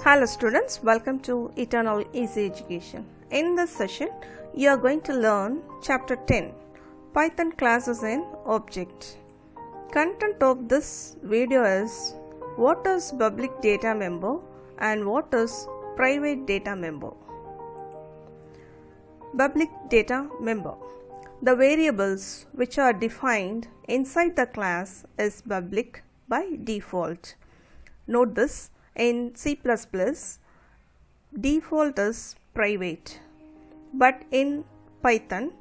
Hello students, welcome to Eternal Easy Education. In this session, you are going to learn Chapter 10, Python Classes and Objects. Content of this video is what is public data member and what is private data member. Public data member. The variables which are defined inside the class is public by default. Note this. In C++, default is private, but in Python,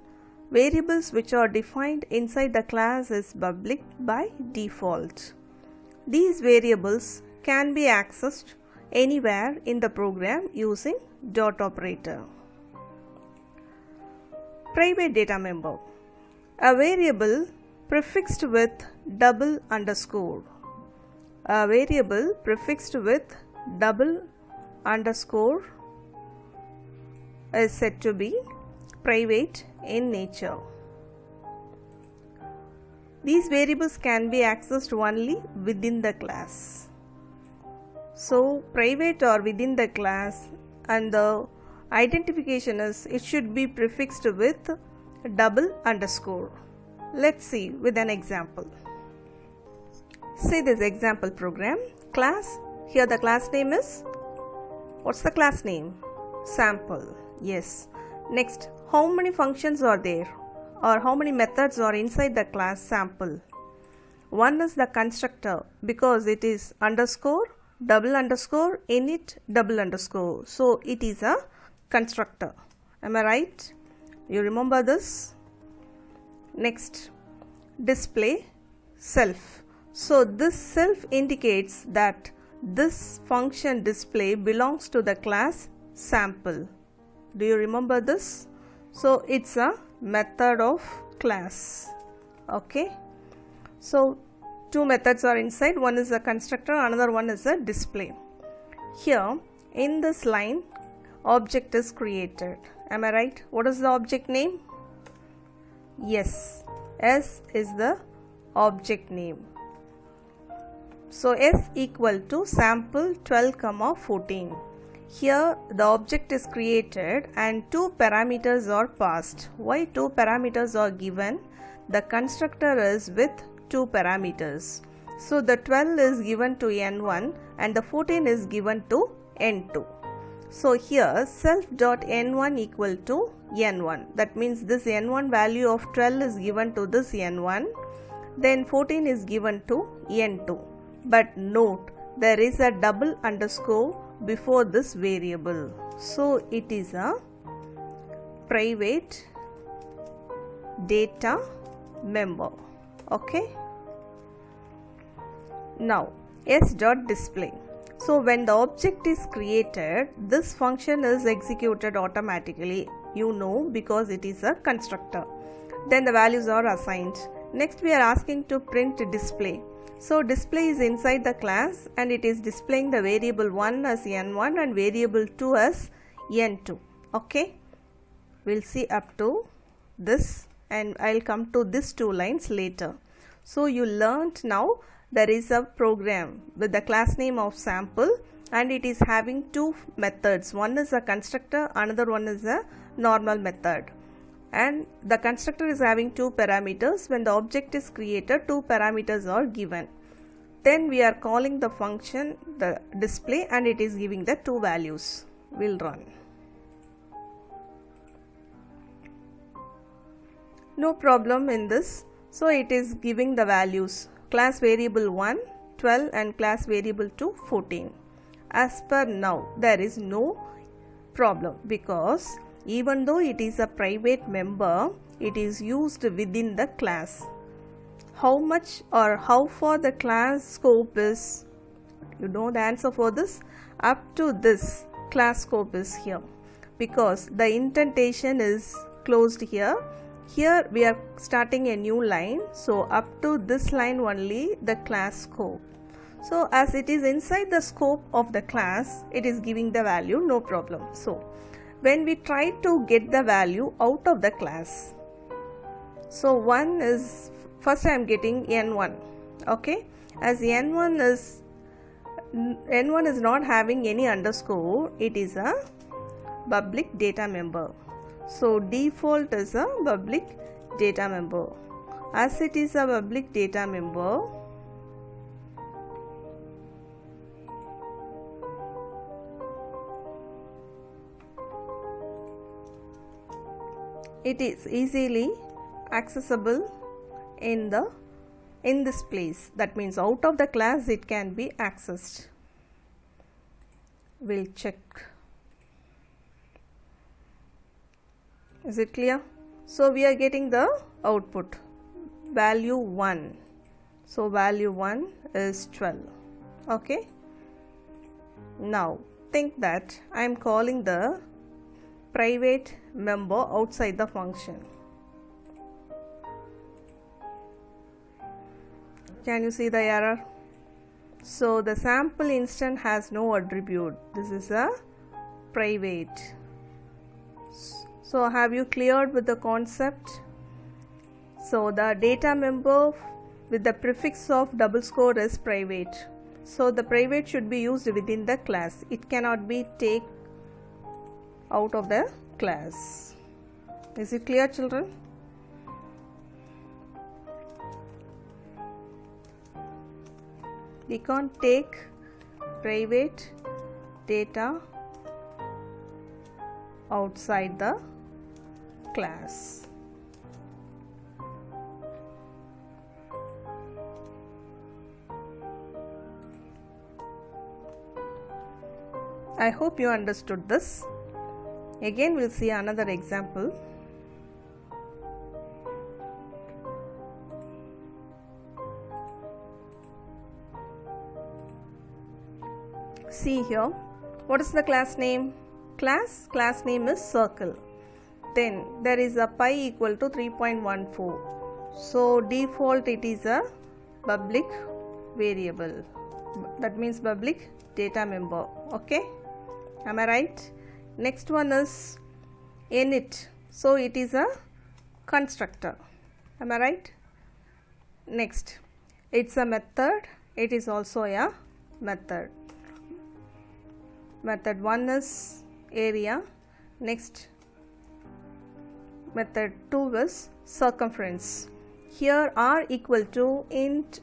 variables which are defined inside the class is public by default. These variables can be accessed anywhere in the program using dot operator. Private data member. A variable prefixed with double underscore. A variable prefixed with double underscore is said to be private in nature. These variables can be accessed only within the class. So, private or within the class, and the identification is it should be prefixed with double underscore. Let's see with an example. See this example program. Class, here the class name is, what's the class name? Sample. Yes. Next, how many functions are there or how many methods are inside the class sample? One is the constructor because it is underscore, double underscore, init, double underscore. So it is a constructor. Am I right? You remember this? Next, display, self. So this self indicates that this function display belongs to the class sample. Do you remember this? So it's a method of class. Okay. So two methods are inside. One is a constructor, another one is a display. Here in this line, object is created. Am I right? What is the object name? Yes, S is the object name. So S equal to sample 12, 14. Here the object is created and two parameters are passed. Why two parameters are given? The constructor is with two parameters. So the 12 is given to n1 and the 14 is given to n2. So here self.n1 equal to n1. That means this n1 value of 12 is given to this n1. Then 14 is given to n2. But note, there is a double underscore before this variable. So it is a private data member. Okay. Now s.display. So when the object is created, this function is executed automatically. You know, because it is a constructor. Then the values are assigned. Next we are asking to print display. So display is inside the class and it is displaying the variable 1 as n1 and variable 2 as n2. Okay. We'll see up to this and I'll come to these two lines later. So you learnt now there is a program with the class name of sample and it is having two methods. One is a constructor, another one is a normal method. And the constructor is having two parameters. When the object is created, two parameters are given. Then we are calling the function the display and it is giving the two values. We'll run. No problem in this. So it is giving the values. Class variable 1, 12 and class variable 2, 14. As per now, there is no problem because even though it is a private member, it is used within the class. How much or how far the class scope is, you know the answer for this? Up to this class scope is here because the indentation is closed here. Here we are starting a new line. So up to this line only the class scope. So as it is inside the scope of the class, it is giving the value, no problem. So when we try to get the value out of the class, so one is, first I am getting n1, okay, as n1 is N1 is not having any underscore, it is a public data member. So default is a public data member. As it is a public data member, it is easily accessible in this place. That means out of the class it can be accessed. We'll check. Is it clear? So we are getting the output value 1. So value 1 is 12. Okay. Now think that I am calling the private member outside the function. Can you see the error? So the sample instance has no attribute. This is a private. So have you cleared with the concept? So the data member with the prefix of double score is private. So the private should be used within the class. It cannot be taken out of the class. Is it clear, children? We can't take private data outside the class. I hope you understood this. Again, we'll see another example. See here, what is the class name? Class name is circle. Then there is a pi equal to 3.14. So default it is a public variable. That means public data member. Okay, am I right? Next one is init. So it is a constructor. Am I right? Next, it's a method. It is also a method. Method 1 is area. Next, method 2 is circumference. Here r equal to int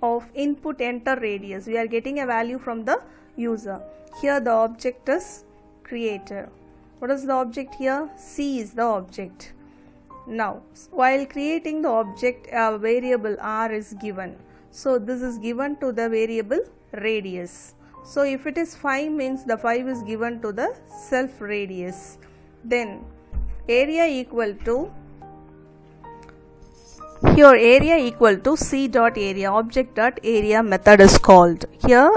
of input enter radius. We are getting a value from the user. Here the object is creator. What is the object here? C is the object. Now while creating the object, a variable r is given. So this is given to the variable radius. So if it is 5 means the 5 is given to the self radius. Then area equal to, here area equal to c dot area, object dot area method is called. Here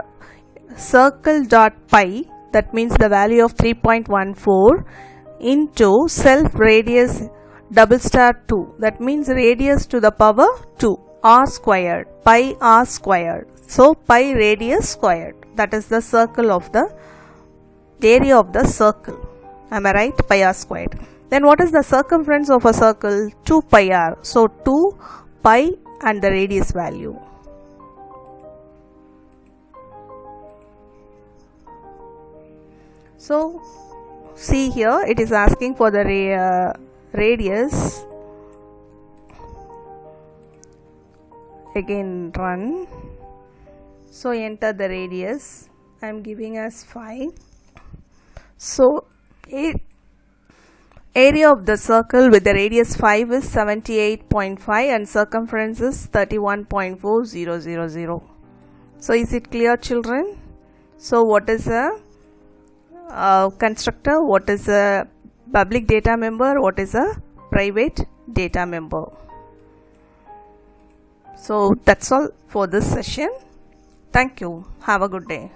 circle dot pi, that means the value of 3.14 into self radius double star 2, that means radius to the power 2, r squared, pi r squared. So pi radius squared, that is the circle of the area of the circle. Am I right? Pi r squared. Then what is the circumference of a circle? 2 pi r. So 2 pi and the radius value. So see here, it is asking for the radius. Again run. So enter the radius. I am giving as 5. So area of the circle with the radius 5 is 78.5 and circumference is 31.4000. So is it clear, children? So what is a constructor? What is a public data member? What is a private data member? So that's all for this session. Thank you. Have a good day.